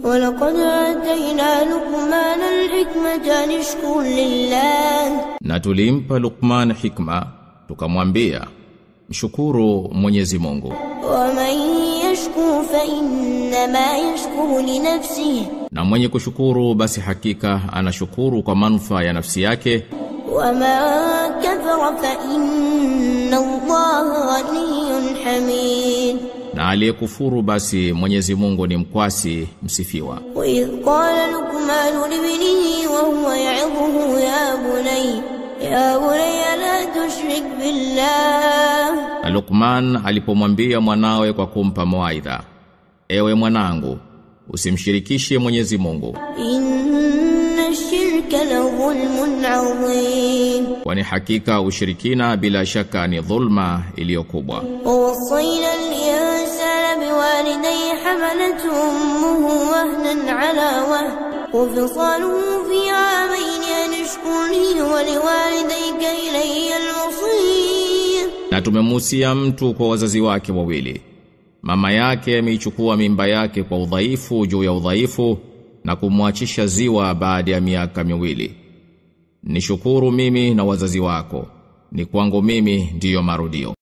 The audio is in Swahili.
ولقد آتينا لقمان الحكمة أن اشكر لله. Na tulimpa Luqman hikma tukamwambia mshukuru Mwenyezi Mungu. ومن يشكر فإنما يشكر لنفسه. Na mwenye kushukuru basi hakika anashukuru kwa manufaa ya nafsi yake. وما كفر فإن الله غني حميد. Na aliyekufuru basi Mwenyezi Mungu ni mkwasi msifiwa. وإذ قال لقمان لابنه وهو يعظه يا بني لا تشرك بالله. Luqman alipomwambia mwanawe kwa kumpa mawaidha, ewe mwanangu usimshirikishe Mwenyezi Mungu. Inna ash-shirka la dhulmun 'adhim. Kwani hakika ushirikina bila shaka ni dhulma iliyokubwa. ووصينا الإنسان بوالديه حملته أمه وهنا على وهن وفصاله في عامين أن اشكر لي ولوالديك إلي المصير. Na tumemuhusia mtu kwa wazazi wake wawili. Mama yake ameichukua mimba yake kwa udhaifu juu ya udhaifu na kumwachisha ziwa baada ya miaka 2. Nishukuru mimi na wazazi wako, ni kwangu mimi ndiyo marudio.